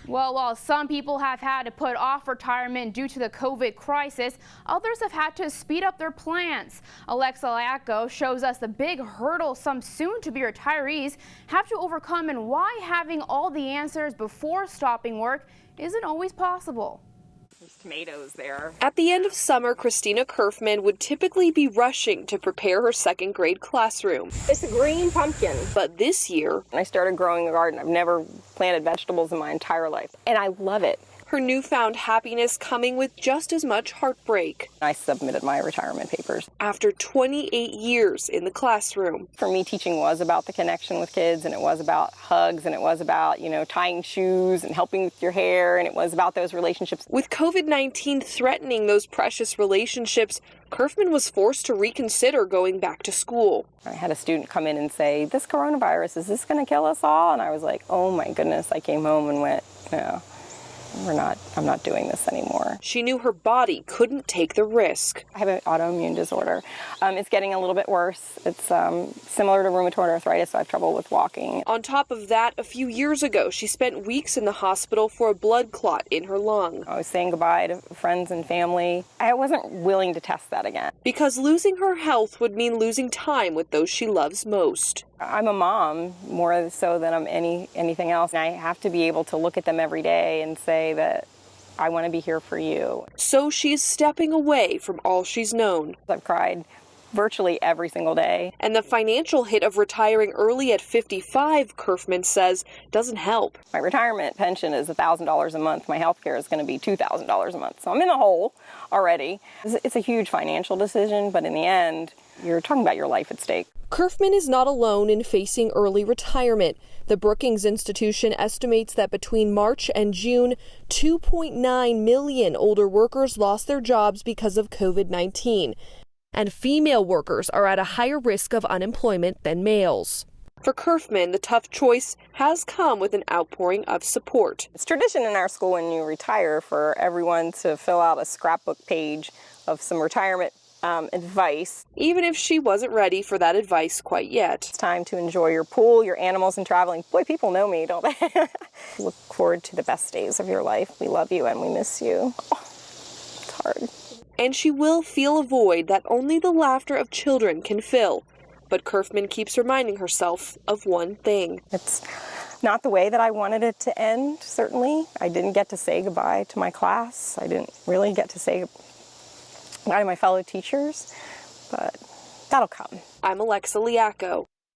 Well, while some people have had to put off retirement due to the COVID crisis, others have had to speed up their plans. Alexa Liacco shows us the big hurdle some soon-to-be retirees have to overcome and why having all the answers before stopping work isn't always possible. There's tomatoes there. At the end of summer, Christina Kerfman would typically be rushing to prepare her second grade classroom. It's a green pumpkin. But this year, I started growing a garden. I've never planted vegetables in my entire life, and I love it. her newfound happiness coming with just as much heartbreak. I submitted my retirement papers. After 28 years in the classroom. For me, teaching was about the connection with kids, and it was about hugs, and it was about, tying shoes and helping with your hair, and it was about those relationships. With COVID-19 threatening those precious relationships, Kerfman was forced to reconsider going back to school. I had a student come in and say, "This coronavirus, is this going to kill us all?" And I was like, oh my goodness. I came home and went, no. I'm not doing this anymore. She knew her body couldn't take the risk. I have an autoimmune disorder. It's getting a little bit worse. It's similar to rheumatoid arthritis, so I have trouble with walking. On top of that, a few years ago, she spent weeks in the hospital for a blood clot in her lung. I was saying goodbye to friends and family. I wasn't willing to test that again. Because losing her health would mean losing time with those she loves most. I'm a mom more so than I'm anything else. And I have to be able to look at them every day and say that I want to be here for you. So she's stepping away from all she's known. I've cried virtually every single day. And the financial hit of retiring early at 55, Kerfman says, doesn't help. My retirement pension is $1,000 a month. My health care is going to be $2,000 a month. So I'm in the hole already. It's a huge financial decision, but in the end, you're talking about your life at stake. Kerfman is not alone in facing early retirement. The Brookings Institution estimates that between March and June, 2.9 million older workers lost their jobs because of COVID-19. And female workers are at a higher risk of unemployment than males. For Kerfman, the tough choice has come with an outpouring of support. It's tradition in our school when you retire for everyone to fill out a scrapbook page of some retirement advice. Even if she wasn't ready for that advice quite yet. It's time to enjoy your pool, your animals, and traveling. Boy, people know me, don't they? Look forward to the best days of your life. We love you and we miss you. Oh, it's hard. And she will feel a void that only the laughter of children can fill. But Kerfman keeps reminding herself of one thing. It's not the way that I wanted it to end, certainly. I didn't get to say goodbye to my class. I didn't really get to say goodbye to my fellow teachers, but that'll come. I'm Alexa Liacco.